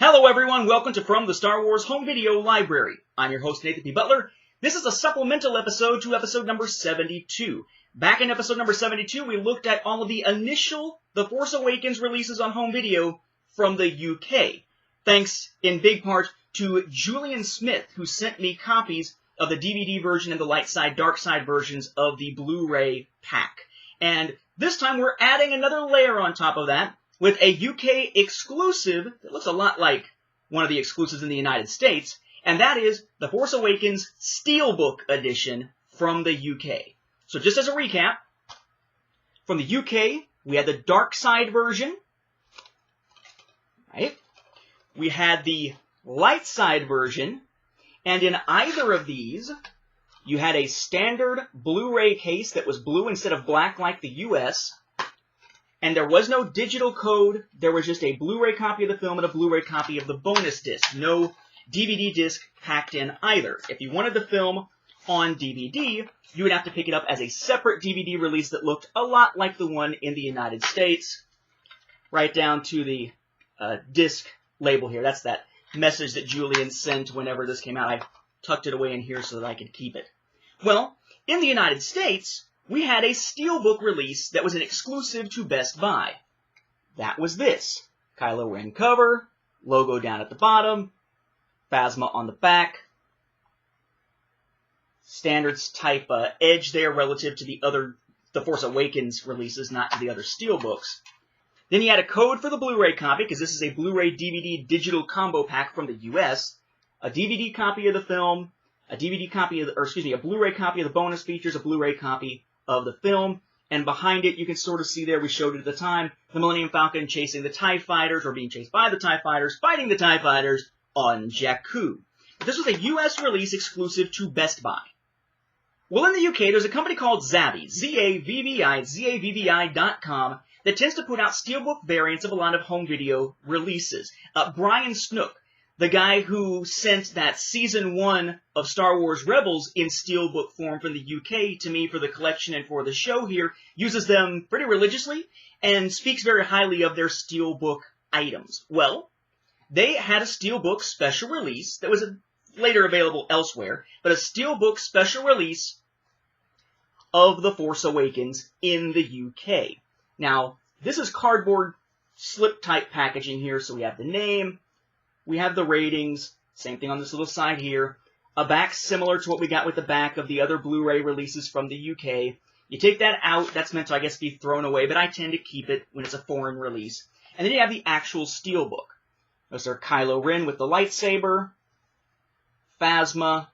Hello everyone, welcome to From the Star Wars Home Video Library. I'm your host Nathan P. Butler. This is a supplemental episode to episode number 72. Back in episode number 72, we looked at all of the initial The Force Awakens releases on home video from the UK. Thanks in big part to Julian Smith, who sent me copies of the DVD version and the light side, dark side versions of the Blu-ray pack. And this time we're adding another layer on top of that, with a UK exclusive that looks a lot like one of the exclusives in the United States, and that is The Force Awakens Steelbook edition from the UK. So just as a recap, from the UK, we had the dark side version, right? We had the light side version, and in either of these, you had a standard Blu-ray case that was blue instead of black like the US, and there was no digital code. There was just a Blu-ray copy of the film and a Blu-ray copy of the bonus disc. No DVD disc packed in either. If you wanted the film on DVD, you would have to pick it up as a separate DVD release that looked a lot like the one in the United States, right down to the disc label here. That's that message that Julian sent whenever this came out. I tucked it away in here so that I could keep it. Well, in the United States, we had a Steelbook release that was an exclusive to Best Buy. That was this. Kylo Ren cover, logo down at the bottom, Phasma on the back, standards type edge there relative to the Force Awakens releases, not to the other Steelbooks. Then you had a code for the Blu-ray copy, because this is a Blu-ray DVD digital combo pack from the US, a DVD copy of the film, a DVD copy of a Blu-ray copy of the bonus features, a Blu-ray copy of the film, and behind it you can sort of see there, we showed it at the time, the Millennium Falcon chasing the TIE Fighters, or being chased by the TIE Fighters, fighting the TIE Fighters on Jakku. But this was a US release exclusive to Best Buy. Well, in the UK, there's a company called Zavvi, Z-A-V-V-I, Z-A-V-V-I.com, that tends to put out Steelbook variants of a lot of home video releases. Brian Snook, the guy who sent that Season 1 of Star Wars Rebels in Steelbook form from the UK to me for the collection and for the show here, uses them pretty religiously and speaks very highly of their Steelbook items. Well, they had a Steelbook special release that was later available elsewhere, but a Steelbook special release of The Force Awakens in the UK. Now, this is cardboard slip-type packaging here, so we have the name, we have the ratings, same thing on this little side here, a back similar to what we got with the back of the other Blu-ray releases from the UK. You take that out, that's meant to, I guess, be thrown away, but I tend to keep it when it's a foreign release. And then you have the actual Steelbook. Those are Kylo Ren with the lightsaber, Phasma.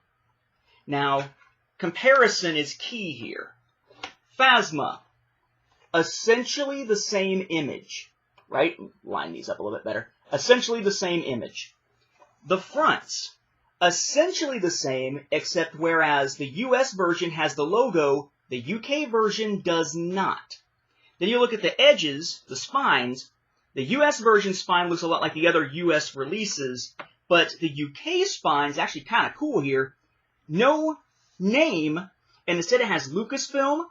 Now, comparison is key here. Phasma, essentially the same image, right? Line these up a little bit better. Essentially the same image. The fronts, essentially the same, except whereas the US version has the logo, the UK version does not. Then you look at the edges, the spines. The US version spine looks a lot like the other US releases, but the UK spine is actually kind of cool here. No name, and instead it has Lucasfilm,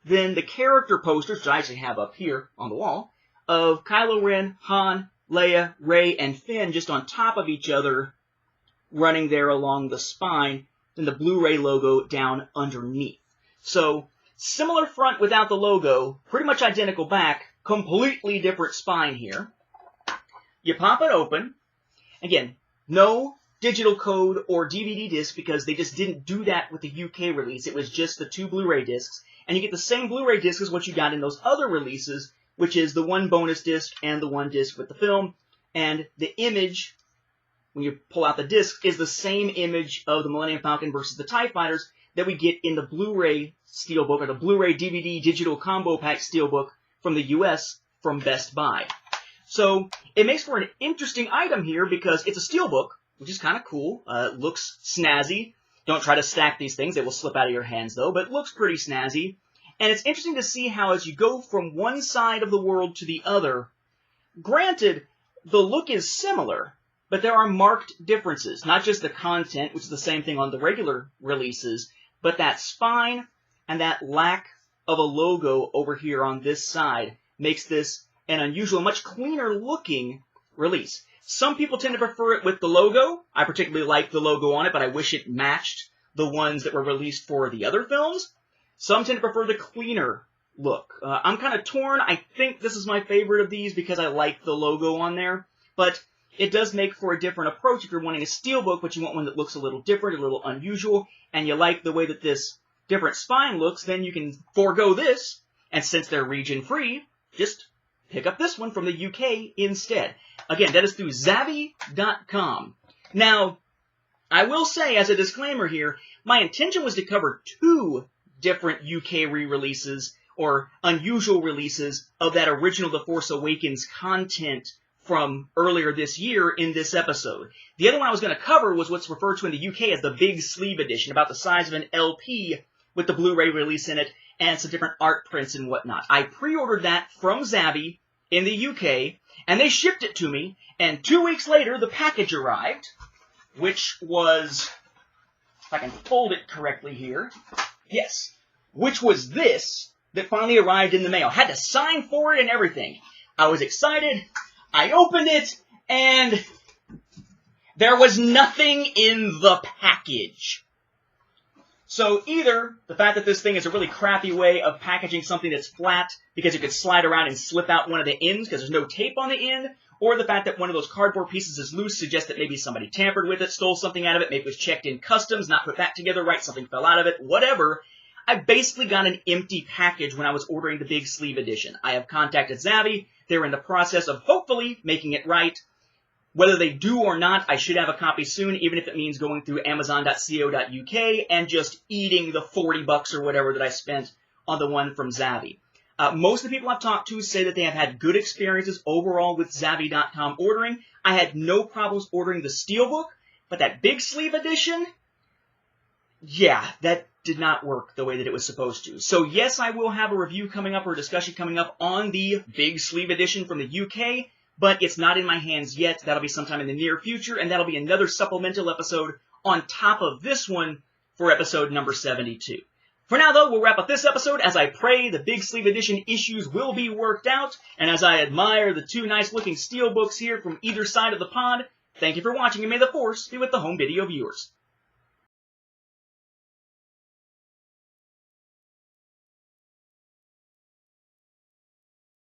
then the character posters, which I actually have up here on the wall, of Kylo Ren, Han, Leia, Rey, and Finn just on top of each other, running there along the spine, then the Blu-ray logo down underneath. So, similar front without the logo, pretty much identical back, completely different spine here. You pop it open. Again, no digital code or DVD disc because they just didn't do that with the UK release. It was just the two Blu-ray discs. And you get the same Blu-ray disc as what you got in those other releases, which is the one bonus disc and the one disc with the film. And the image, when you pull out the disc, is the same image of the Millennium Falcon versus the TIE Fighters that we get in the Blu-ray Steelbook, or the Blu-ray DVD digital combo pack Steelbook from the US from Best Buy. So it makes for an interesting item here because it's a Steelbook, which is kind of cool. It looks snazzy. Don't try to stack these things. They will slip out of your hands, though, but it looks pretty snazzy. And it's interesting to see how as you go from one side of the world to the other, granted, the look is similar, but there are marked differences. Not just the content, which is the same thing on the regular releases, but that spine and that lack of a logo over here on this side makes this an unusual, much cleaner looking release. Some people tend to prefer it with the logo. I particularly like the logo on it, but I wish it matched the ones that were released for the other films. Some tend to prefer the cleaner look. I'm kind of torn. I think this is my favorite of these because I like the logo on there, but it does make for a different approach if you're wanting a Steelbook, but you want one that looks a little different, a little unusual, and you like the way that this different spine looks, then you can forego this, and since they're region-free, just pick up this one from the UK instead. Again, that is through Zavvi.com. Now, I will say, as a disclaimer here, my intention was to cover 2 different UK re-releases, or unusual releases, of that original The Force Awakens content from earlier this year in this episode. The other one I was going to cover was what's referred to in the UK as the Big Sleeve Edition, about the size of an LP with the Blu-ray release in it, and some different art prints and whatnot. I pre-ordered that from Zavvi in the UK, and they shipped it to me, and 2 weeks later, the package arrived, which was, if I can fold it correctly here, yes, which was this that finally arrived in the mail. Had to sign for it and everything. I was excited. I opened it, and there was nothing in the package. So either the fact that this thing is a really crappy way of packaging something that's flat because you could slide around and slip out one of the ends because there's no tape on the end, or the fact that one of those cardboard pieces is loose suggests that maybe somebody tampered with it, stole something out of it, maybe it was checked in customs, not put back together right, something fell out of it, whatever. I basically got an empty package when I was ordering the Big Sleeve Edition. I have contacted Zavvi. They're in the process of hopefully making it right. Whether they do or not, I should have a copy soon, even if it means going through Amazon.co.uk and just eating the $40 or whatever that I spent on the one from Zavvi. Most of the people I've talked to say that they have had good experiences overall with Zavvi.com ordering. I had no problems ordering the Steelbook, but that Big Sleeve Edition, yeah, that did not work the way that it was supposed to. So yes, I will have a review coming up or a discussion coming up on the Big Sleeve Edition from the UK, but it's not in my hands yet. That'll be sometime in the near future, and that'll be another supplemental episode on top of this one for episode number 72. For now, though, we'll wrap up this episode as I pray the Big Sleeve Edition issues will be worked out, and as I admire the 2 nice-looking Steelbooks here from either side of the pod. Thank you for watching, and may the Force be with the home video viewers.